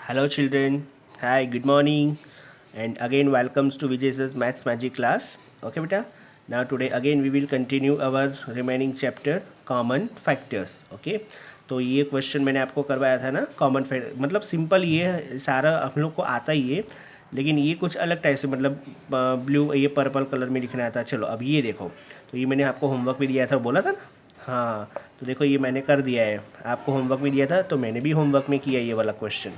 Hello children. Hi, good morning. And again welcomes to Vijay's Maths Magic class. Okay beta. Now today again we will continue our remaining chapter common factors. Okay. तो ये question मैंने आपको करवाया था ना common factor मतलब simple ये सारा हम लोग को आता ही है लेकिन ये कुछ अलग टाइप से मतलब ब्लू ये पर्पल कलर में लिखना आता है। चलो अब ये देखो तो ये मैंने आपको होमवर्क भी दिया था बोला था ना। हाँ तो देखो ये मैंने कर दिया है आपको होमवर्क भी दिया था तो मैंने भी होमवर्क में किया ये वाला क्वेश्चन।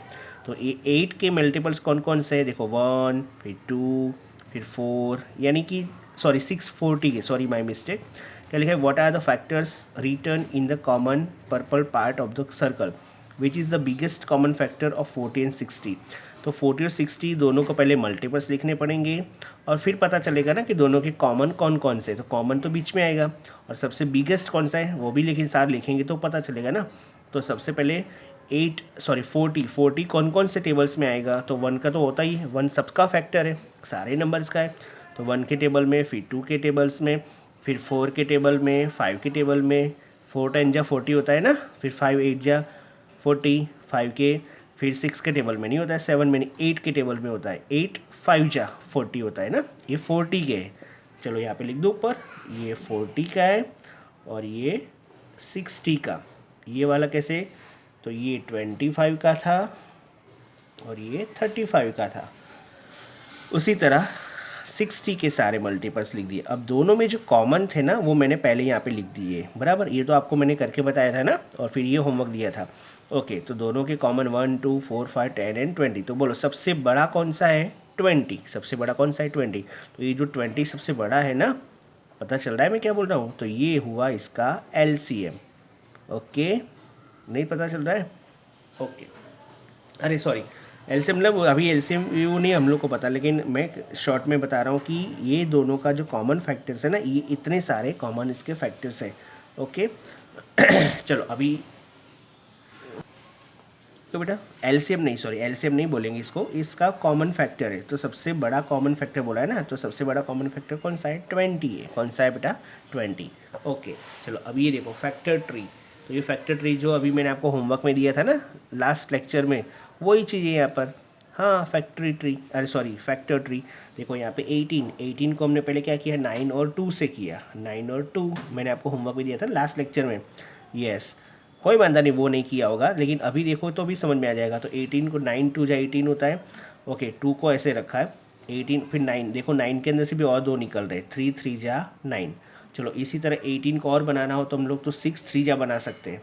तो ये 8 के मल्टीपल्स कौन कौन से हैं देखो 1 फिर 2 फिर 4 यानी कि सॉरी 640 के सॉरी माय मिस्टेक। क्या लिखा है what are the factors return in the common purple part of the circle which is the biggest common factor of 40 and 60। तो 40 और 60 दोनों को पहले मल्टीपल्स लिखने पड़ेंगे और फिर पता चलेगा ना कि दोनों के कॉमन कौन कौन से। तो कॉमन तो बीच में आएगा और सबसे बिगेस्ट कौन सा है वो भी लेकिन साथ लिखेंगे तो पता चलेगा ना। तो सबसे पहले 40 कौन कौन से टेबल्स में आएगा तो 1 का तो होता ही है 1 सबका फैक्टर है सारे नंबर्स का है। तो 1 के टेबल में फिर 2 के टेबल्स में फिर 4 के टेबल में 5 के टेबल में 4 10 जा 40 होता है ना फिर 5 8 जा 40 5 के फिर 6 के टेबल में नहीं होता है 7 में नहीं 8 के टेबल में होता है 8 5 जा 40 होता है ना ये 40 के है। चलो यहाँ पे लिख दो ऊपर ये 40 का है और ये 60 का ये वाला कैसे तो ये 25 का था और ये 35 का था। उसी तरह 60 के सारे मल्टीपल्स लिख दिए। अब दोनों में जो कॉमन थे ना वो मैंने पहले यहाँ पे लिख दिए बराबर ये तो आपको मैंने करके बताया था ना और फिर ये होमवर्क दिया था। ओके तो दोनों के कॉमन 1 2 4 5 10 एंड 20। तो बोलो सबसे बड़ा कौन सा है 20 सबसे बड़ा कौन सा है 20। तो ये जो 20 सबसे बड़ा है ना पता चल रहा है मैं क्या बोल रहा हूँ तो ये हुआ इसका LCM। ओके नहीं पता चल रहा है ओके अरे सॉरी एलसीएम मतलब अभी एलसीएम वो नहीं हम लोग को पता लेकिन मैं शॉर्ट में बता रहा हूँ कि ये दोनों का जो कॉमन फैक्टर्स है ना ये इतने सारे कॉमन इसके फैक्टर्स हैं। ओके चलो अभी तो बेटा एलसीएम नहीं सॉरी एलसीएम नहीं बोलेंगे इसको इसका कॉमन फैक्टर है। तो सबसे बड़ा कॉमन फैक्टर बोला है ना तो सबसे बड़ा कॉमन फैक्टर कौन सा है 20 है। कौन सा है बेटा 20। ओके चलो अब ये देखो फैक्टर ट्री। तो ये फैक्टर ट्री जो अभी मैंने आपको होमवर्क में दिया था ना लास्ट लेक्चर में वही चीज़ है यहाँ पर। हाँ फैक्ट्री ट्री अरे सॉरी फैक्टर ट्री। देखो यहाँ पे 18 को हमने पहले क्या किया 9 और 2 से किया 9 और 2 मैंने आपको होमवर्क भी दिया था लास्ट लेक्चर में। यस कोई बांधा नहीं वो नहीं किया होगा लेकिन अभी देखो तो भी समझ में आ जाएगा। तो 18 को 9 2 जा 18 होता है। ओके 2 को ऐसे रखा है 18 फिर 9 देखो 9 के अंदर से भी और 2 निकल रहे 3 3 जा 9। चलो इसी तरह 18 को और बनाना हो तो हम लोग तो 6 3 जा बना सकते हैं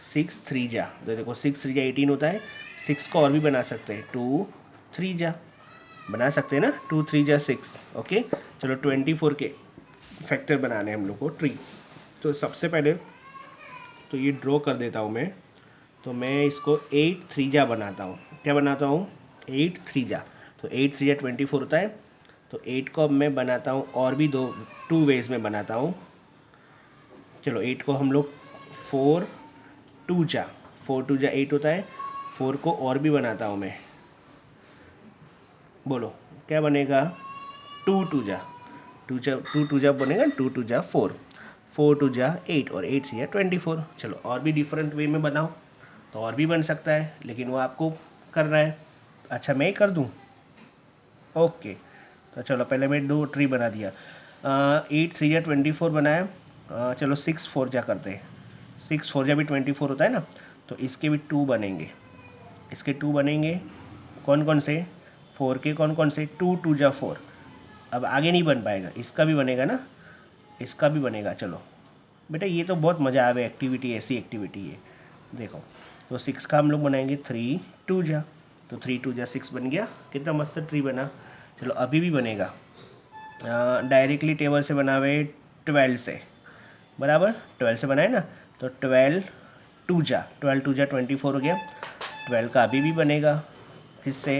6 3 जा। तो देखो 6 3 जा 18 होता है 6 को और भी बना सकते हैं 2 3 जा बना सकते हैं ना 2 3 जा 6। ओके चलो 24 के फैक्टर बनाने हैं हम लोग को ट्री। तो सबसे पहले तो ये ड्रॉ कर देता हूँ मैं। तो मैं इसको 8 3 जा बनाता हूँ क्या बनाता हूँ 8 3 जा। तो 8 3 जा 24 होता है। तो 8 को अब मैं बनाता हूँ और भी 2 वेज में बनाता हूँ। चलो 8 को हम लोग 4 2 जा 4 2 जा 8 होता है 4 को और भी बनाता हूँ मैं। बोलो क्या बनेगा 2 2 जा 2 2 जा बनेगा 2 2 जा 4 4 2 जा 8 और 8 3 जा 24। चलो और भी डिफरेंट वे में बनाओ तो और भी बन सकता है लेकिन वो आपको करना है। अच्छा मैं ही कर दूँ ओके। तो चलो पहले मैं 2 ट्री बना दिया 8 3 जा 24 बनाया। चलो 6 4 जा करते हैं 6 4 जा भी 24 होता है ना। तो इसके भी 2 बनेंगे इसके 2 बनेंगे कौन कौन से 4 के कौन कौन से 2 2 जा 4। अब आगे नहीं बन पाएगा इसका भी बनेगा ना इसका भी बनेगा। चलो बेटा ये तो बहुत मज़ा आवे एक्टिविटी ऐसी एक्टिविटी है देखो। तो 6 का हम लोग बनाएंगे 3 2 जा। तो 3 2 जा 6 बन गया कितना मस्त ट्री बना। चलो अभी भी बनेगा डायरेक्टली टेबल से बना हुए 12 से बराबर 12 से बनाए ना। तो 12 2 जा 24 हो गया 12 का अभी भी बनेगा किससे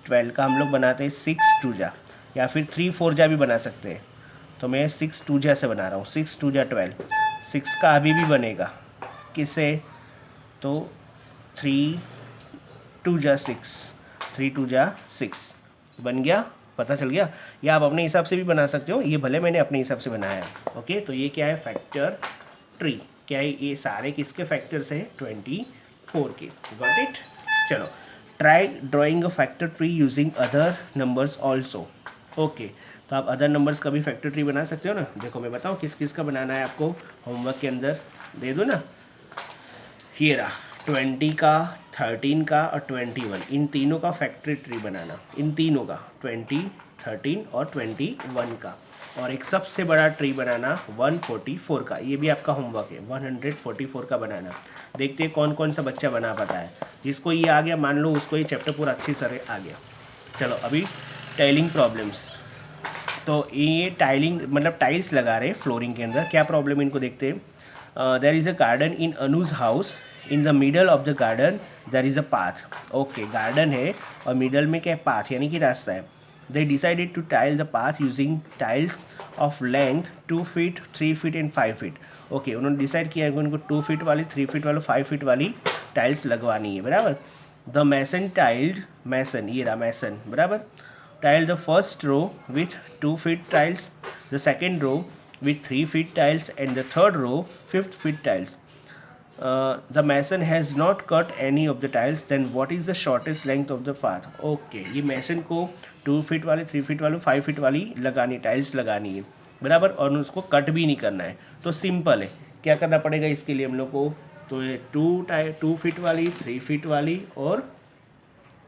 12 का हम लोग बनाते हैं 6 2 जा या फिर 3 4 जा भी बना सकते हैं। तो मैं 6 2 जा से बना रहा हूँ 6 2 जा 12 6 का अभी भी बनेगा किससे तो 3 2 जा 6 3 2 जा 6 बन गया पता चल गया। या आप अपने हिसाब से भी बना सकते हो ये भले मैंने अपने हिसाब से बनाया है। ओके तो ये क्या है फैक्टर ट्री क्या है ये सारे किसके फैक्टर्स है 24 के गॉट इट। चलो try drawing a factor tree using other numbers also. Okay, तो आप अदर नंबर्स का भी फैक्टर ट्री बना सकते हो ना। देखो मैं बताऊँ किस किस का बनाना है आपको, होमवर्क के अंदर दे दो ना। ये रहा 20 का, 13 का और 21, इन तीनों का फैक्टर ट्री बनाना, इन तीनों का 20, 13 और 21 का। और एक सबसे बड़ा ट्री बनाना 144 का, ये भी आपका होमवर्क है, 144 का बनाना। देखते हैं कौन कौन सा बच्चा बना पाता है। जिसको ये आ गया मान लो उसको ये चैप्टर पूरा अच्छी तरह आ गया। चलो अभी टाइलिंग प्रॉब्लम्स। तो ये टाइलिंग मतलब टाइल्स लगा रहे हैं फ्लोरिंग के अंदर, क्या प्रॉब्लम इनको देखते हैं। There is a garden in Anuj house, in the middle of the garden there is a path. Okay, garden है और मिडल में क्या है, पाथ यानी कि रास्ता है। They decided to tile the path using tiles of length 2 feet, 3 feet and 5 feet. Okay, उन्होंने डिसाइड किया है कि उनको 2 फीट वाली, 3 फीट वाली, 5 फीट वाली टाइल्स लगवानी है, बराबर। द मैसन टाइल्ड, मैसन ये रहा मैसन, बराबर, tiled the first row with 2 feet tiles, the second row with 3 feet tiles and the third row 5 feet tiles. The mason has not cut any of the tiles, then what is the shortest length of the path? Okay, ये मैसन को 2 feet वाली, 3 feet वाली, 5 feet वाली लगानी, tiles लगानी है, बराबर, और उसको कट भी नहीं करना है। तो सिंपल है, क्या करना पड़ेगा इसके लिए हम लोग को, तो ये 2 फीट वाली, 3 फीट वाली और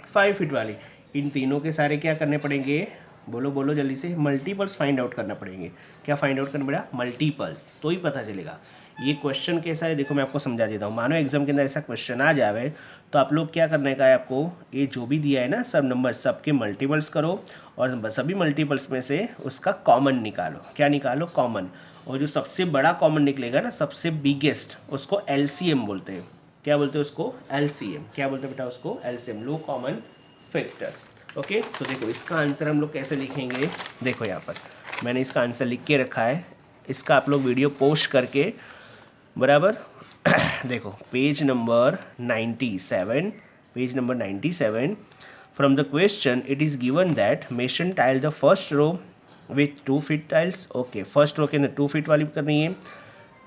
5 फीट वाली, इन तीनों के सारे क्या करने पड़ेंगे, बोलो बोलो जल्दी से, मल्टीपल्स फाइंड आउट करना पड़ेंगे। क्या फाइंड आउट करना पड़ेगा, मल्टीपल्स, तो ही पता चलेगा। ये क्वेश्चन कैसा है देखो मैं आपको समझा देता हूँ। मानो एग्जाम के अंदर ऐसा क्वेश्चन आ जाए तो आप लोग क्या करने का है आपको, ये जो भी दिया है ना सब नंबर, सबके मल्टीपल्स करो और सभी मल्टीपल्स में से उसका कॉमन निकालो। क्या निकालो, कॉमन। और जो सबसे बड़ा कॉमन निकलेगा ना, सबसे बिगेस्ट, उसको एलसीएम बोलते हैं। क्या बोलते हैं उसको, एलसीएम। क्या बोलते हैं बेटा उसको, एलसीएम, लो कॉमन फैक्टर। ओके, तो देखो इसका आंसर हम लोग कैसे लिखेंगे, देखो यहाँ पर मैंने इसका आंसर लिख के रखा है, इसका आप लोग वीडियो पोस्ट करके, बराबर देखो page number 97, page number 97, from the question it is given that Mason tile the first row with 2 feet tiles. Okay, first row के अंदर 2 फीट वाली करनी है,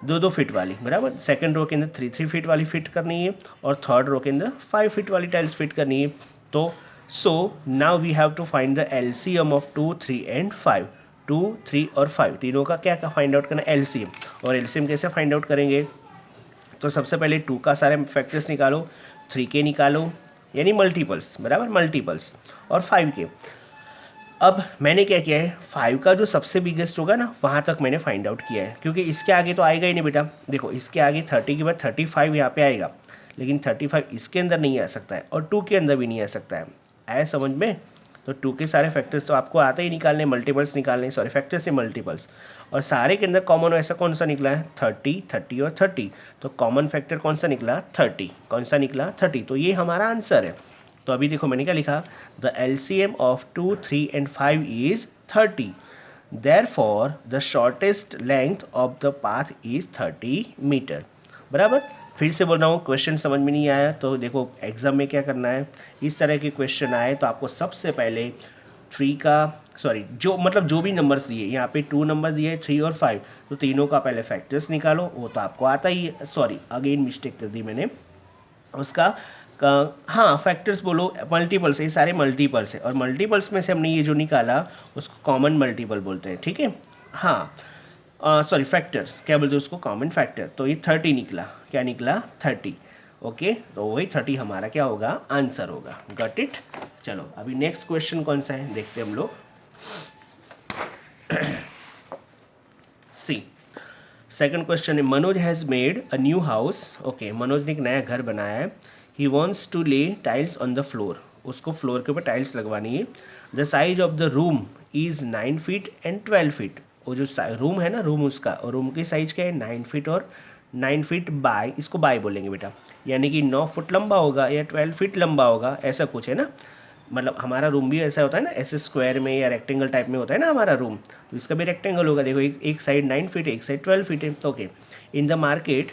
2 फीट वाली, बराबर। सेकंड रो के अंदर 3 फीट वाली फिट करनी है और थर्ड रो के अंदर 5 फीट वाली टाइल्स फिट करनी है। तो so now we have to find the LCM of 2, 3 and 5। 2, 3 और 5 तीनों का क्या फाइंड आउट करना है, एलसीएम। और एलसीएम कैसे फाइंड आउट करेंगे, तो सबसे पहले 2 का सारे फैक्टर्स निकालो, 3 के निकालो यानी मल्टीपल्स, बराबर, मल्टीपल्स, और 5 के। अब मैंने क्या किया है, 5 का जो सबसे बिगेस्ट होगा ना वहाँ तक मैंने फाइंड आउट किया है, क्योंकि इसके आगे तो आएगा ही नहीं बेटा। देखो इसके आगे 30 के बाद 35 यहाँ पे आएगा, लेकिन 35 इसके अंदर नहीं आ सकता है और 2 के अंदर भी नहीं आ सकता है। आया समझ में। तो 2 के सारे फैक्टर्स तो आपको आते ही निकालने, मल्टीपल्स निकालने, सॉरी फैक्टर्स से मल्टीपल्स। और सारे के अंदर कॉमन ऐसा कौन सा निकला है, 30, 30 और 30। तो कॉमन फैक्टर कौन सा निकला, 30। कौन सा निकला, 30। तो ये हमारा आंसर है। तो अभी देखो मैंने क्या लिखा, the LCM of 2, 3 and 5 is 30। Therefore the shortest length of the path is 30 meter, बराबर। फिर से बोल रहा हूँ, क्वेश्चन समझ में नहीं आया तो देखो एग्जाम में क्या करना है, इस तरह के क्वेश्चन आए तो आपको सबसे पहले 3 का, सॉरी जो मतलब जो भी नंबर्स दिए, यहाँ पे 2 नंबर दिए 3 और 5, तो तीनों का पहले फैक्टर्स निकालो, वो तो आपको आता ही है। सॉरी अगेन मिस्टेक कर दी मैंने, उसका हाँ फैक्टर्स बोलो, मल्टीपल्स, ये सारे मल्टीपल्स है और मल्टीपल्स में से हमने ये जो निकाला उसको कॉमन मल्टीपल बोलते हैं, ठीक है। हाँ सॉरी फैक्टर्स क्या बोलते हैं उसको, कॉमन फैक्टर। तो ये 30 निकला, क्या निकला, 30। ओके, तो वही 30 हमारा क्या होगा, आंसर होगा। Got it. चलो अभी नेक्स्ट क्वेश्चन कौन सा है देखते हैं हम लोग। सी सेकंड क्वेश्चन है, Manoj has made a new house. Okay, Manoj ने एक नया घर बनाया है। ही वॉन्ट्स टू ले टाइल्स ऑन द फ्लोर, उसको फ्लोर के ऊपर टाइल्स लगवानी है। The size of the room is 9 feet and 12 feet. वो जो रूम है ना, रूम उसका, और रूम की साइज क्या है, 9 फीट और 9 फीट बाय, इसको बाय बोलेंगे बेटा, यानी कि 9 फुट लंबा होगा या 12 फीट लंबा होगा, ऐसा कुछ है ना। मतलब हमारा रूम भी ऐसा होता है ना, ऐसे स्क्वायर में या रेक्टेंगल टाइप में होता है ना हमारा रूम, तो इसका भी रेक्टेंगल होगा। देखो एक साइड 9 फीट है, एक साइड 12 फीट है। Okay, in the market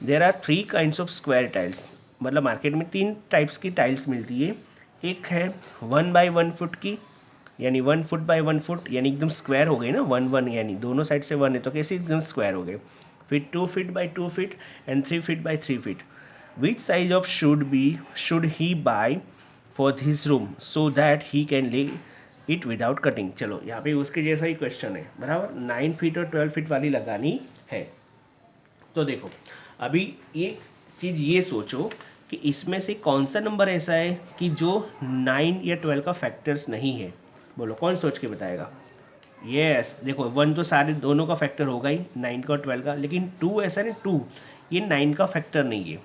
there are 3 kinds of square tiles, मतलब मार्केट में 3 टाइप्स की टाइल्स मिलती है। एक है 1 बाई 1 फुट की, यानी 1 फुट बाई 1 फुट, यानी एकदम स्क्वायर हो गई ना, 1 1, यानी दोनों साइड से 1 है तो कैसे एकदम स्क्वायर हो गए। फिर 2 feet by 2 feet and 3 feet by 3 feet. Which size of should he buy for his room so that he can lay it without cutting. चलो यहाँ पे उसके जैसा ही क्वेश्चन है बराबर, 9 फीट और 12 फीट वाली लगानी है। तो देखो अभी ये चीज़ ये सोचो कि इसमें से कौन सा नंबर ऐसा है कि जो 9 या 12 का फैक्टर्स नहीं है। बोलो कौन सोच के बताएगा। यस देखो 1 तो सारे दोनों का फैक्टर होगा ही, 9 का और 12 का, लेकिन 2 ऐसा नहीं, 2 ये 9 का फैक्टर नहीं है।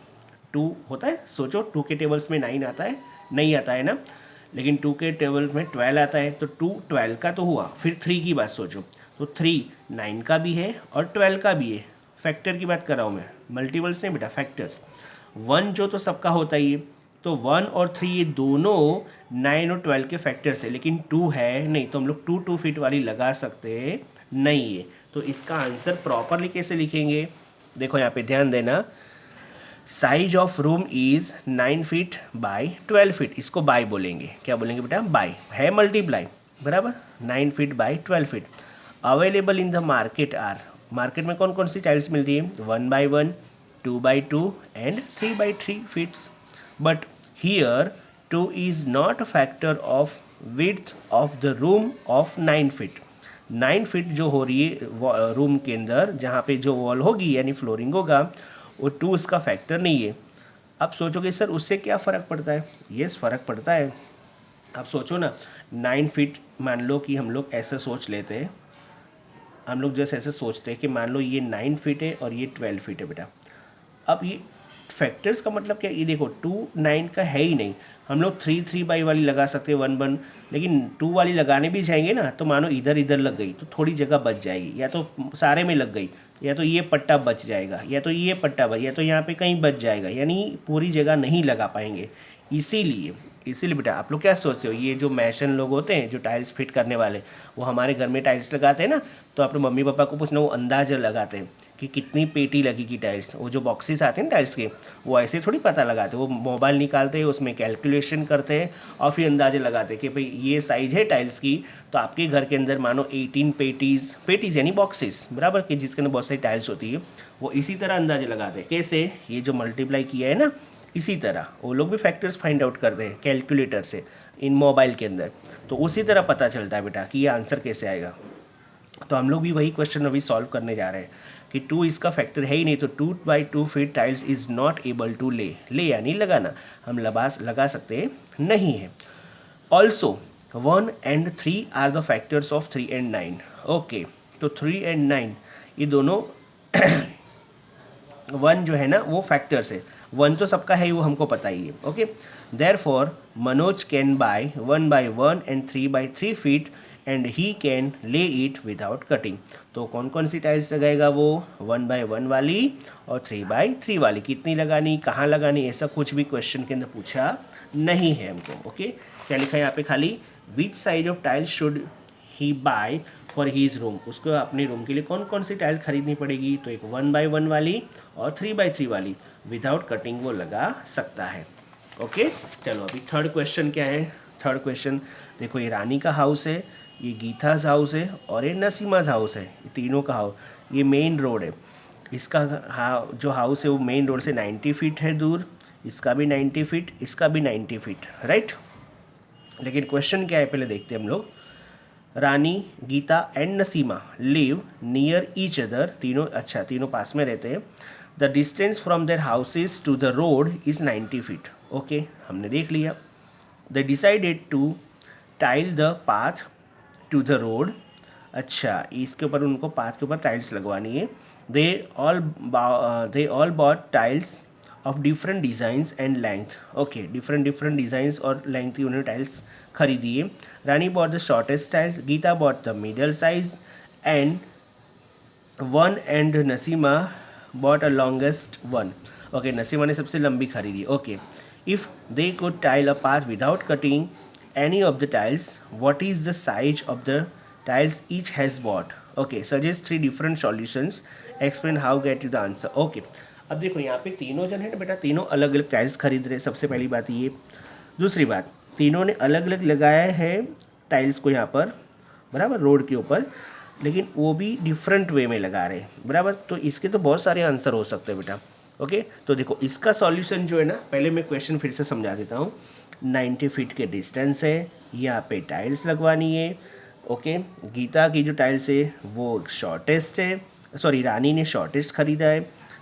2 होता है, सोचो 2 के टेबल्स में 9 आता है, नहीं आता है ना, लेकिन 2 के टेबल में 12 आता है, तो 2 12 का तो हुआ। फिर 3 की बात सोचो, तो 3 9 का भी है और 12 का भी है। फैक्टर की बात कर रहा हूँ मैं, मल्टीपल्स नहीं बेटा, फैक्टर्स। 1 जो तो सबका होता ही है, तो 1 और 3 ये दोनों 9 और 12 के फैक्टर्स है, लेकिन 2 है नहीं, तो हम लोग 2 फीट वाली लगा सकते नहीं है। तो इसका आंसर प्रॉपरली कैसे लिखेंगे, देखो यहाँ पे ध्यान देना, size of room is 9 feet by 12 feet, इसको बाय बोलेंगे, क्या बोलेंगे बेटा, बाय है मल्टीप्लाई बराबर, 9 feet by 12 feet. Available in the market are, market में कौन कौन सी टाइल्स मिलती है, 1 by 1, 2 by 2 and 3 by 3 feets. But here 2 is not a factor of width of the room of 9 feet. 9 feet जो हो रही है रूम के अंदर, जहाँ पे जो वॉल होगी यानी फ्लोरिंग होगा, वो 2 उसका फैक्टर नहीं है। अब सोचोगे सर उससे क्या फ़र्क पड़ता है, यस फ़र्क पड़ता है। अब सोचो ना, 9 फीट मान लो कि हम लोग ऐसा सोच लेते हैं, हम लोग जैसे ऐसे सोचते हैं कि मान लो ये 9 फीट है और ये 12 फीट है बेटा। अब ये फैक्टर्स का मतलब क्या, ये देखो 2 9 का है ही नहीं, हम लोग 3 3 बाई वाली लगा सकते हैं 1 1, लेकिन 2 वाली लगाने भी जाएंगे ना, तो मानो इधर इधर लग गई तो थोड़ी जगह बच जाएगी, या तो सारे में लग गई, या तो ये पट्टा बच जाएगा, या तो ये पट्टा बच, या तो यहाँ पे कहीं बच जाएगा, यानी पूरी जगह नहीं लगा पाएंगे। इसीलिए बेटा आप लोग क्या सोचते हो, ये जो मैशन लोग होते हैं जो टाइल्स फिट करने वाले, वो हमारे घर में टाइल्स लगाते हैं ना, तो अपने मम्मी पापा को पूछना, वो अंदाज़ा लगाते हैं कि कितनी पेटी लगेगी टाइल्स। वो जो बॉक्सेस आते हैं ना टाइल्स के, वो ऐसे थोड़ी पता लगाते, वो मोबाइल निकालते हैं, उसमें कैलकुलेशन करते हैं और फिर अंदाजे लगाते हैं कि भाई ये साइज़ है टाइल्स की, तो आपके घर के अंदर मानो 18 पेटीज़ यानी बॉक्सेस बराबर के, जिसके अंदर बहुत सारी टाइल्स होती है, वो इसी तरह अंदाजे लगाते हैं। कैसे, ये जो मल्टीप्लाई किया है ना, इसी तरह वो लोग भी फैक्टर्स फाइंड आउट करते हैं कैलकुलेटर से इन मोबाइल के अंदर, तो उसी तरह पता चलता है बेटा कि ये आंसर कैसे आएगा। तो हम लोग भी वही क्वेश्चन अभी सॉल्व करने जा रहे हैं कि 2 इसका फैक्टर है ही नहीं, तो 2 by 2 feet tiles is not able to lay यानी लगाना, हम लगा सकते नहीं है। Also 1 and 3 are the factors of 3 and 9। Okay, तो 3 and 9 ये दोनों 1 जो है ना वो फैक्टर्स है, 1 तो सबका है, वो हमको पता ही है। Okay, therefore Manoj can buy 1 by 1 and 3 by 3 feet and he can lay it without cutting. तो कौन कौन सी टाइल्स लगाएगा वो, 1 बाई 1 वाली और 3 बाई 3 वाली। कितनी लगानी, कहाँ लगानी, ऐसा कुछ भी क्वेश्चन के अंदर पूछा नहीं है हमको। ओके, क्या लिखा है यहाँ पे, खाली which size of tiles should he buy for his room, उसको अपने रूम के लिए कौन कौन सी टाइल खरीदनी पड़ेगी, तो एक 1 बाई 1 वाली और 3 बाई 3 वाली, विदाउट कटिंग वो लगा सकता है। ओके, चलो अभी थर्ड क्वेश्चन क्या है। थर्ड क्वेश्चन देखो, ये रानी का हाउस है, ये गीताज हाउस है और ये नसीमाज हाउस है, ये तीनों का हाउस, ये मेन रोड है। इसका जो हाउस है वो मेन रोड से 90 फीट है दूर, इसका भी 90 फीट, इसका भी 90 फीट, राइट। लेकिन क्वेश्चन क्या है पहले देखते हैं हम लोग। Rani, Geeta and Naseema live near each other, तीनों पास में रहते हैं। The distance from their houses to the road is 90 feet. Okay, हमने देख लिया। They decided to tile the path to the road. अच्छा, इसके ऊपर उनको पाथ के ऊपर टाइल्स लगवानी है। They all bought tiles of different designs and length. Okay, different designs और लेंथ की उन्होंने टाइल्स खरीदी है। Rani bought the shortest tiles, Geeta bought the middle size and one, and Naseema bought a longest one. Okay, Naseema ने सबसे लंबी खरीदी। Okay, if they could tile a path without cutting any of the tiles, what is the size of the tiles each has bought? Okay, suggest 3 different solutions, explain how get you the answer. Okay, अब देखो यहाँ पे तीनों जन है ना बेटा, तीनों अलग अलग टाइल्स खरीद रहे हैं, सबसे पहली बात ये। दूसरी बात, तीनों ने अलग अलग लगाया है टाइल्स को यहाँ पर बराबर रोड के ऊपर, लेकिन वो भी डिफरेंट वे में लगा रहे हैं बराबर। तो इसके तो बहुत सारे आंसर हो सकते हैं बेटा। ओके, तो देखो इसका सॉल्यूशन जो है ना, पहले मैं क्वेश्चन फिर से समझा देता हूँ। 90 फीट के डिस्टेंस है, यहाँ पे टाइल्स लगवानी है। ओके, गीता की जो टाइल्स है वो शॉर्टेस्ट है, सॉरी रानी ने शॉर्टेस्ट खरीदा है,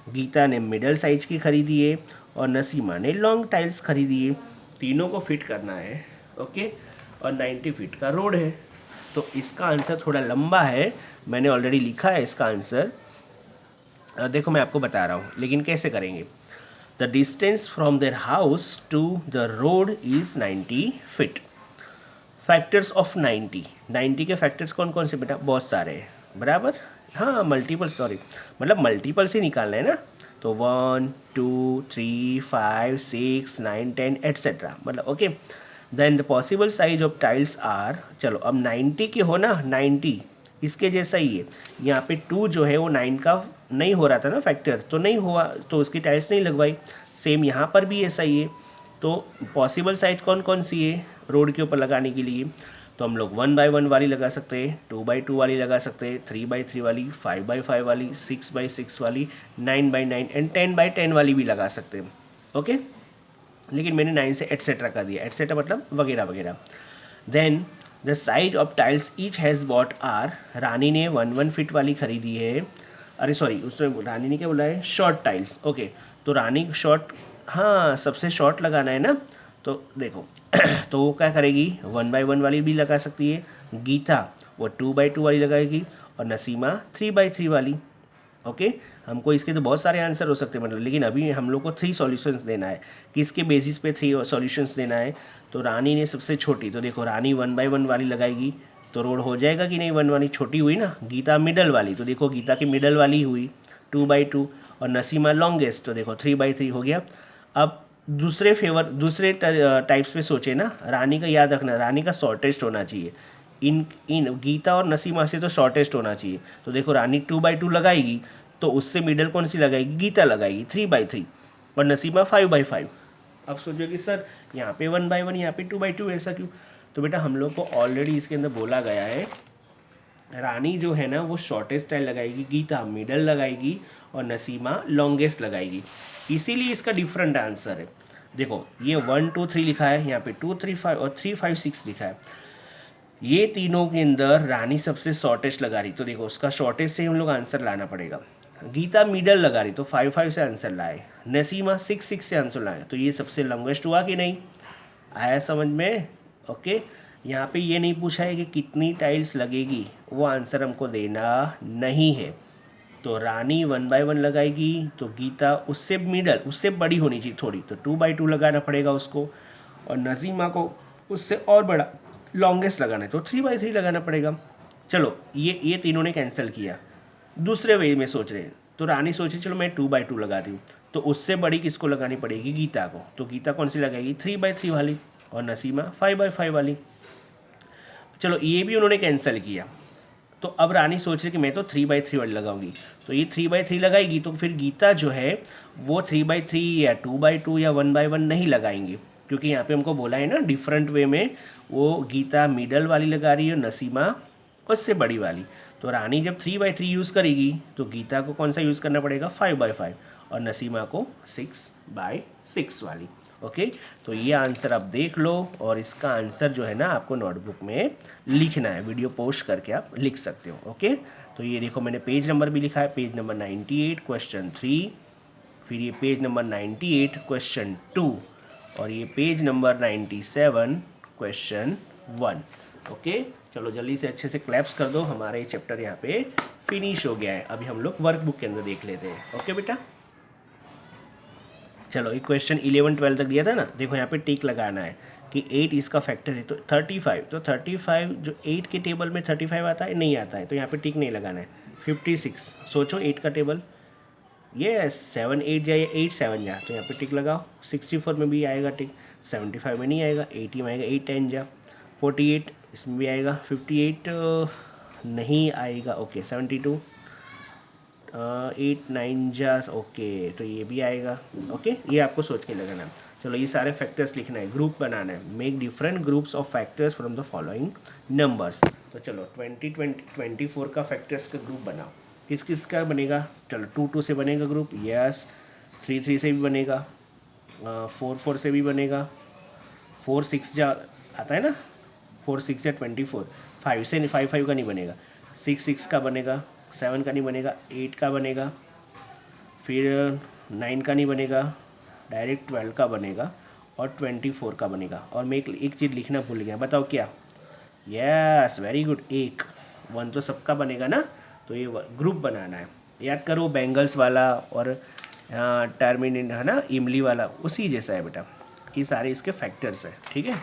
गीता ने मिडल साइज की खरीदी है और नसीमा ने लॉन्ग टाइल्स खरीदी है। तीनों को फिट करना है। ओके, और 90 फीट का रोड है। तो इसका आंसर थोड़ा लंबा है, मैंने ऑलरेडी लिखा है इसका आंसर। देखो मैं आपको बता रहा हूँ, लेकिन कैसे करेंगे। The distance from their house to the road is 90 feet. Factors of 90 के फैक्टर्स कौन कौन से बेटा, बहुत सारे हैं, बराबर। हाँ मल्टीपल, सॉरी मतलब मल्टीपल से निकालना है ना। तो 1 2 3 5 6 9 10 एट्सेट्रा, मतलब okay. Then the possible size of tiles are, चलो अब 90 के हो ना, 90 इसके जैसा ही है। यहाँ पे 2 जो है वो 9 का नहीं हो रहा था ना फैक्टर, तो नहीं हुआ, तो उसकी टाइल्स नहीं लगवाई। सेम यहाँ पर भी ऐसा ही है। तो पॉसिबल साइज कौन कौन सी है रोड के ऊपर लगाने के लिए, तो हम लोग 1 बाय 1 वाली लगा सकते हैं, 2 बाय 2 वाली लगा सकते हैं, 3 बाय 3 वाली, 5 बाय 5 वाली, 6 बाय 6 वाली, 9 बाय 9 एंड 10 बाय 10 वाली भी लगा सकते हैं। ओके, लेकिन मैंने 9 से एट्सेट्रा कर दिया, एट्सेट्रा मतलब वगैरह वगैरह। Then the size of tiles each has bought are, Rani ने 1 फीट वाली खरीदी है। अरे सॉरी, उसमें रानी ने क्या बोला है, शॉर्ट टाइल्स। ओके, तो रानी शॉर्ट, हाँ सबसे शॉर्ट लगाना है ना, तो देखो तो वो क्या करेगी, 1 बाय 1 वाली भी लगा सकती है, गीता वो 2 बाय 2 वाली लगाएगी और नसीमा 3 बाय 3 वाली। ओके, हमको इसके तो बहुत सारे आंसर हो सकते हैं मतलब, लेकिन अभी हम लोग को 3 सॉल्यूशंस देना है। किसके बेसिस पे 3 सॉल्यूशंस देना है, तो रानी ने सबसे छोटी, तो देखो रानी 1 बाय 1 वाली लगाएगी तो रोड हो जाएगा कि नहीं, 1 वाली छोटी हुई ना। गीता मिडल वाली, तो देखो गीता की मिडल वाली हुई 2 बाय 2, और नसीमा लॉन्गेस्ट, तो देखो 3 बाय 3 हो गया। अब दूसरे टाइप्स पे सोचे ना, रानी का याद रखना, रानी का शॉर्टेस्ट होना चाहिए। इन इन गीता और नसीमा से तो शॉर्टेस्ट होना चाहिए। तो देखो रानी 2 बाय 2 लगाएगी, तो उससे मिडल कौन सी लगाएगी, गीता लगाएगी 3 बाय 3, और नसीमा 5 बाय 5। अब सोचो कि सर यहाँ पे 1 बाय 1, यहाँ पे 2 बाय 2, ऐसा क्यों। तो बेटा हम लोग को ऑलरेडी इसके अंदर बोला गया है, रानी जो है ना वो शॉर्टेस्ट टाइल लगाएगी, गीता मिडल लगाएगी और नसीमा लॉन्गेस्ट लगाएगी। इसीलिए इसका डिफरेंट आंसर है। देखो ये 1 2 3 लिखा है, यहाँ पे 2 3 5 और 3 5 6 लिखा है। ये तीनों के अंदर रानी सबसे शॉर्टेस्ट लगा रही, तो देखो उसका शॉर्टेस्ट से हम लोग आंसर लाना पड़ेगा। गीता मिडल लगा रही तो 5 5 से आंसर लाए, नसीमा 6 6 से आंसर लाए, तो ये सबसे लॉन्गेस्ट हुआ कि नहीं, आया समझ में। ओके, यहाँ पे ये नहीं पूछा है कि कितनी टाइल्स लगेगी, वो आंसर हमको देना नहीं है। तो रानी 1 बाय 1 लगाएगी, तो गीता उससे मिडल, उससे बड़ी होनी चाहिए थोड़ी, तो 2 बाय 2 लगाना पड़ेगा उसको, और नजीमा को उससे और बड़ा लॉन्गेस्ट लगाना है तो 3 बाय 3 लगाना पड़ेगा। चलो ये तीनों ने कैंसिल किया। दूसरे वे में सोच रहे हैं, तो रानी सोचे चलो मैं 2 बाय 2 लगाती हूँ, तो उससे बड़ी किसको लगानी पड़ेगी, गीता को, तो गीता कौन सी लगाएगी 3 बाय 3 वाली, और नसीमा 5 बाय 5 वाली। चलो ये भी उन्होंने कैंसिल किया। तो अब रानी सोच रही कि मैं तो 3 बाय 3 वाली लगाऊंगी, तो ये 3 बाय 3 लगाएगी, तो फिर गीता जो है वो 3 बाय 3 या 2 बाय 2 या 1 बाय 1 नहीं लगाएंगे, क्योंकि यहाँ पे हमको बोला है ना डिफरेंट वे में, वो गीता मिडल वाली लगा रही है और नसीमा उससे बड़ी वाली। तो रानी जब 3 बाय 3 यूज़ करेगी तो गीता को कौन सा यूज़ करना पड़ेगा, 5 बाय 5, और नसीमा को 6 बाय 6 वाली। ओके, तो ये आंसर आप देख लो, और इसका आंसर जो है ना आपको नोटबुक में लिखना है, वीडियो पोस्ट करके आप लिख सकते हो। ओके, तो ये देखो मैंने पेज नंबर भी लिखा है, पेज नंबर 98 क्वेश्चन 3, फिर ये पेज नंबर 98 क्वेश्चन 2, और ये पेज नंबर 97 क्वेश्चन 1। ओके, चलो जल्दी से अच्छे से क्लैप्स कर दो, हमारा ये चैप्टर यहाँ पे फिनिश हो गया है। अभी हम लोग वर्कबुक के अंदर देख लेते हैं। ओके बेटा, चलो एक क्वेश्चन 11 12 तक दिया था ना, देखो यहाँ पे टिक लगाना है कि 8 इसका फैक्टर है, तो 35, तो 35 जो 8 के टेबल में 35 आता है, नहीं आता है, तो यहाँ पे टिक नहीं लगाना है। 56, सोचो 8 का टेबल, ये 7 8 जाए या 8 7 जा, तो यहाँ पे टिक लगाओ। 64 में भी आएगा टिक, 75 में नहीं आएगा, 80 में आएगा, 8 10 जा। 48 इसमें भी आएगा, 58 नहीं आएगा, ओके। 72 8 9 जास, ओके, तो ये भी आएगा। ओके, ये आपको सोच के लगाना है। चलो ये सारे फैक्टर्स लिखना है, ग्रुप बनाना है, make different groups of factors from the following numbers. तो चलो 24 का फैक्टर्स का ग्रुप बनाओ, किस किस का बनेगा, चलो 2 2 से बनेगा ग्रुप, यस। 3 3 से भी बनेगा, 4 4 से भी बनेगा, 4 6 जा आता है ना, 4 6 या 24, 5 से नहीं, 5 5 का नहीं बनेगा, 6 6 का बनेगा, 7 का नहीं बनेगा, 8 का बनेगा, फिर 9 का नहीं बनेगा, डायरेक्ट 12 का बनेगा और 24 का बनेगा। और मैं एक चीज़ लिखना भूल गया, बताओ क्या? यस, वेरी गुड, एक 1 तो सबका बनेगा ना, तो ये ग्रुप बनाना है। याद करो बैंगल्स वाला और टर्मिनेट है ना, इमली वाला, उसी जैसा है बेटा। ये सारे इसके फैक्टर्स है, ठीक है।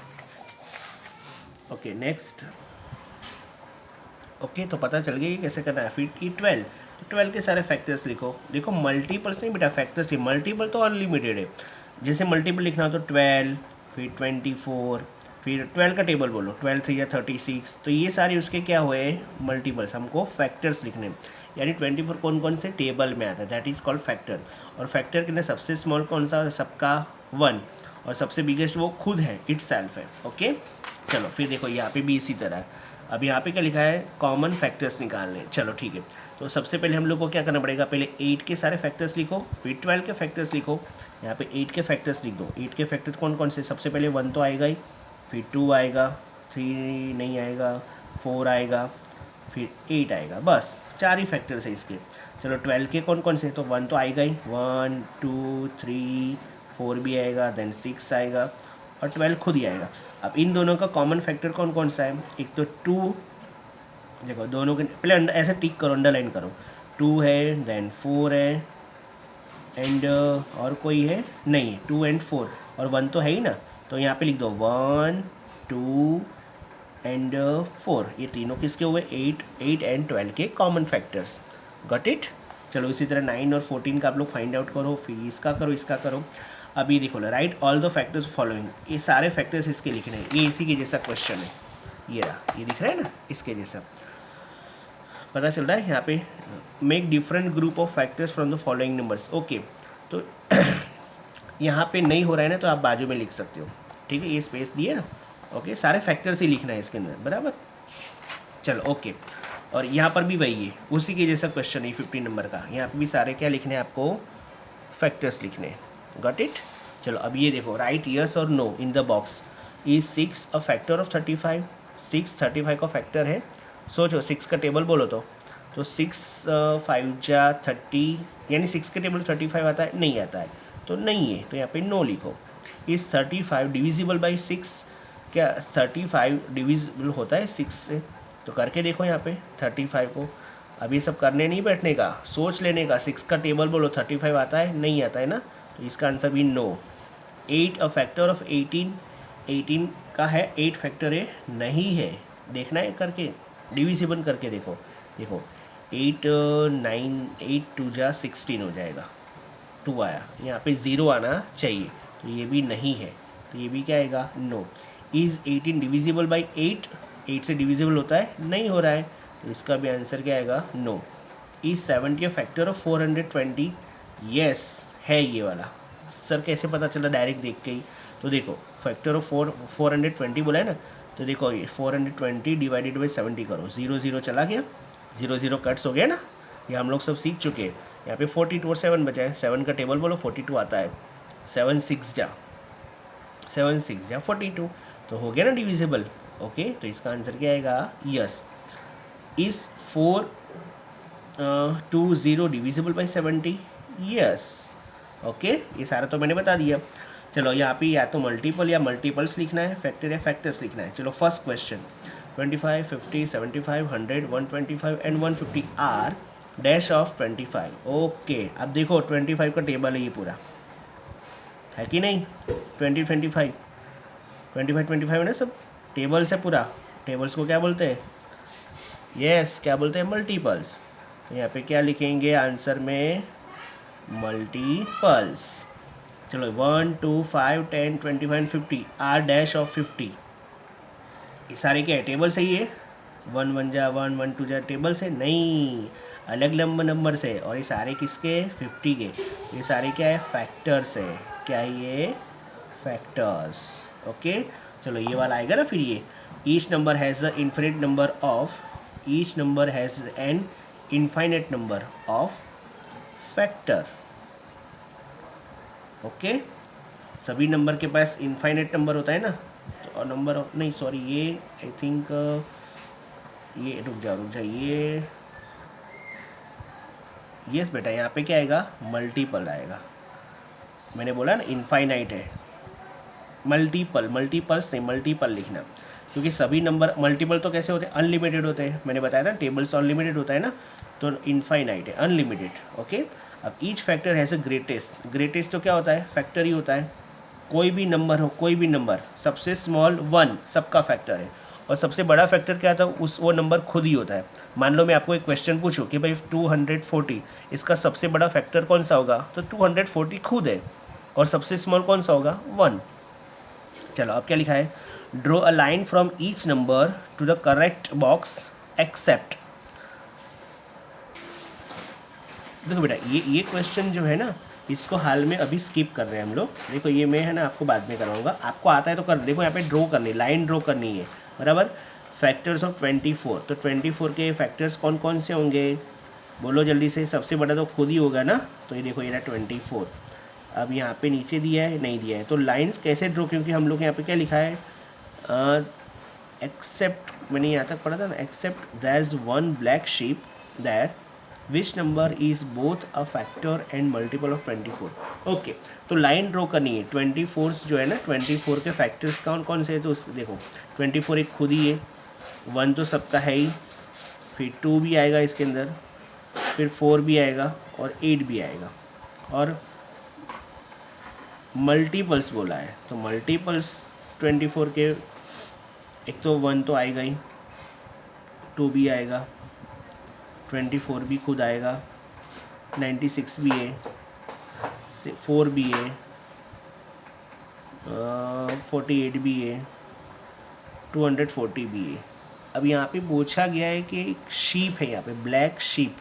Okay next. ओके तो पता चल गया ये कैसे करना है। फिर ये 12, तो 12 के सारे फैक्टर्स लिखो। देखो मल्टीपल्स नहीं बेटा, फैक्टर्स ही। मल्टीपल तो अनलिमिटेड है, जैसे मल्टीपल लिखना हो तो 12, फिर 24, फिर 12 का टेबल बोलो, 12 3 या 36, तो ये सारे उसके क्या हुए मल्टीपल्स, हमको फैक्टर्स लिखने। यानी 24 कौन कौन से टेबल में आता है, दैट इज़ कॉल्ड फैक्टर। और फैक्टर के अंदर सबसे स्मॉल कौन सा, सबका 1, और सबसे बिगेस्ट वो खुद है, इट सेल्फ है। ओके चलो फिर देखो यहाँ पे भी इसी तरह है। अब यहाँ पे क्या लिखा है, कॉमन फैक्टर्स निकालने। चलो ठीक है, तो सबसे पहले हम लोग को क्या करना पड़ेगा, पहले 8 के सारे फैक्टर्स लिखो, फिर 12 के फैक्टर्स लिखो। यहाँ पे 8 के फैक्टर्स लिख दो। 8 के फैक्टर कौन कौन से, सबसे पहले 1 तो आएगा ही, फिर 2 आएगा, 3 नहीं आएगा, 4 आएगा, फिर 8 आएगा, बस 4 ही फैक्टर्स है इसके। चलो 12 के कौन कौन से, तो 1 तो आएगा ही, 1 2 3 4 भी आएगा, देन 6 आएगा और 12 खुद ही आएगा। अब इन दोनों का कॉमन फैक्टर कौन कौन सा है, एक तो 2, देखो दोनों के पहले ऐसे टिक करो, अंडरलाइन करो, 2 है, देन 4 है, एंड और कोई है नहीं, 2 एंड 4 और 1 तो है ही ना, तो यहाँ पे लिख दो 1 2 एंड 4। ये तीनों किसके हुए, 8 एंड 12 के कॉमन फैक्टर्स। Got it. चलो इसी तरह 9 और 14 का आप लोग फाइंड आउट करो, फिर इसका करो, इसका करो। अभी देखो right all the factors following, ये सारे फैक्टर्स इसके लिखने हैं। ये इसी के जैसा क्वेश्चन है, ये रहा, ये दिख रहा है ना, इसके जैसा पता चल रहा है यहाँ पे। Make different group of factors from the following numbers. Okay तो यहाँ पे नहीं हो रहा है ना, तो आप बाजू में लिख सकते हो, ठीक है, ये स्पेस दिए ना। ओके सारे फैक्टर्स ही लिखना है इसके अंदर, बराबर। चलो ओके, और यहाँ पर भी वही है, उसी के जैसा क्वेश्चन है 15 नंबर का। यहाँ पे भी सारे क्या लिखने हैं आपको, फैक्टर्स लिखने हैं। Got it. चलो अब ये देखो, राइट यस और no in the box. Is 6 a factor of 35? 6 35 का फैक्टर है। सोचो 6 का टेबल बोलो तो 6 5 जा 30, यानी 6 के टेबल 35 आता है, नहीं आता है, तो नहीं है, तो यहाँ पे नो लिखो। Is 35 divisible by 6? क्या 35 डिविजिबल होता है 6 से? तो करके देखो यहाँ पे 35 को। अब ये सब करने नहीं बैठने का, सोच लेने का। 6 का टेबल बोलो, 35 आता है, नहीं आता है ना, तो इसका आंसर भी नो। 8 a factor of 18? 18 का है, 8 फैक्टर है, नहीं है, देखना है करके, डिविजिबल करके देखो। देखो 8 9 8 2 जा 16 हो जाएगा, 2 आया, यहाँ पे 0 आना चाहिए, तो ये भी नहीं है, तो ये भी क्या आएगा, नो। Is 18 divisible by 8? 8 से डिविजिबल होता है, नहीं हो रहा है, तो इसका भी आंसर क्या आएगा, no. Is 70 a factor of 420? Yes है ये वाला। सर कैसे पता चला, डायरेक्ट देख के ही। तो देखो फैक्टर ऑफ 420 बोला है ना, तो देखो ये 420 डिवाइडेड बाई 70 करो, 0 0 चला गया, 0 0 कट्स हो गया ना, ये हम लोग सब सीख चुके हैं। यहाँ पे 42 और 7 बचा है, 7 का टेबल बोलो, 42 आता है, 7 6 जा 42, तो हो गया ना डिविजिबल। ओके तो इसका आंसर क्या आएगा, yes. Is 420 divisible by 70? Yes. Okay ये सारा तो मैंने बता दिया। चलो यहाँ पे या तो मल्टीपल या मल्टीपल्स लिखना है, फैक्टर या फैक्टर्स लिखना है। चलो first question, 25 50 75 100 125 and 150 are dash of 25। Okay अब देखो 25 का टेबल है ये पूरा, है कि नहीं, 25 25 है ना, सब टेबल्स है पूरा। टेबल्स को क्या बोलते हैं, यस क्या बोलते हैं, मल्टीपल्स। तो यहाँ पे क्या लिखेंगे आंसर में, मल्टीपल्स। चलो 1 2 5 10 25 50 आर डैश ऑफ 50, ये सारे क्या है, टेबल से ही है। 1 1 जा 1 1 2 जा टेबल से नहीं, अलग लंबे नंबर से। और ये सारे किसके, 50 के। ये सारे क्या है, फैक्टर्स है। क्या है ये, फैक्टर्स। ओके चलो ये वाला आएगा ना फिर ये, each number has a infinite number of, each number has an infinite number of factor. Okay, सभी नंबर के पास इनफाइनाइट नंबर होता है ना, तो नंबर ऑफ नहीं सॉरी ये आई थिंक ये रुक जा ये यस बेटा, यहाँ पे क्या आएगा, मल्टीपल आएगा। मैंने बोला ना इनफाइनाइट है, मल्टीपल्स नहीं, मल्टीपल लिखना, क्योंकि सभी नंबर मल्टीपल तो कैसे होते हैं, अनलिमिटेड होते हैं। मैंने बताया था टेबल्स अनलिमिटेड होता है ना, तो इनफाइनाइट है, अनलिमिटेड। ओके, अब each factor has a greatest. Greatest तो क्या होता है, फैक्टर ही होता है। कोई भी नंबर हो, कोई भी नंबर, सबसे स्मॉल 1 सबका फैक्टर है, और सबसे बड़ा फैक्टर क्या था, उस वो नंबर खुद ही होता है। मान लो मैं आपको एक क्वेश्चन पूछूं कि भाई 240 इसका सबसे बड़ा फैक्टर कौन सा होगा, तो 240 खुद है, और सबसे स्मॉल कौन सा होगा, 1। चलो अब क्या लिखा है, draw a line from each number to the correct box except. देखो बेटा, ये क्वेश्चन जो है ना, इसको हाल में अभी स्किप कर रहे हैं हम लोग। देखो ये मैं है ना आपको बाद में कराऊंगा, आपको आता है तो कर। देखो यहाँ पे ड्रॉ करनी, लाइन ड्रॉ करनी है, बराबर। फैक्टर्स ऑफ 24, तो 24 के फैक्टर्स कौन कौन से होंगे, बोलो जल्दी से। सबसे बड़ा तो खुद ही होगा ना, तो ये देखो ये रहा 24। अब यहाँ पे नीचे दिया है, नहीं दिया है, तो लाइन्स कैसे ड्रॉ, क्योंकि हम लोग यहाँ पे क्या लिखा है, एक्सेप्ट, मैंने यहाँ तक पढ़ा था ना, except there is one black sheep that which number is both a factor and multiple of 24। Okay, तो लाइन ड्रॉ करनी है। 24 जो है ना, 24 के फैक्टर्स कौन कौन से है, तो देखो 24 एक खुद ही है, 1 तो सबका है ही, फिर 2 भी आएगा इसके अंदर, फिर 4 भी आएगा, और 8 भी आएगा, और मल्टीपल्स बोला है, तो मल्टीपल्स 24 के, एक तो 1 तो आएगा ही, 2 भी आएगा, 24 भी खुद आएगा, 96 भी है, 4 भी है, 48 भी है, 240 भी है। अब यहाँ पे पूछा गया है कि एक शीप है यहाँ पे, ब्लैक शीप,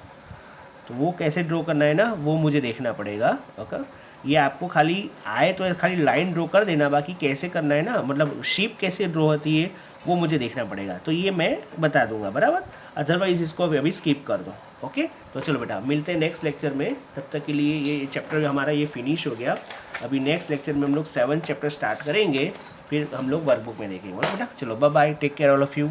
तो वो कैसे ड्रॉ करना है ना, वो मुझे देखना पड़ेगा। ओके, ये आपको खाली आए तो खाली लाइन ड्रॉ कर देना, बाकी कैसे करना है ना, मतलब शीप कैसे ड्रॉ होती है वो मुझे देखना पड़ेगा, तो ये मैं बता दूंगा, बराबर। अदरवाइज़ इसको अभी स्किप कर दो। ओके, तो चलो बेटा मिलते हैं नेक्स्ट लेक्चर में, तब तक के लिए ये चैप्टर हमारा ये फिनिश हो गया। अभी नेक्स्ट लेक्चर में हम लोग 7 चैप्टर स्टार्ट करेंगे, फिर हम लोग वर्कबुक में देखेंगे बेटा। चलो bye bye, take care all of you.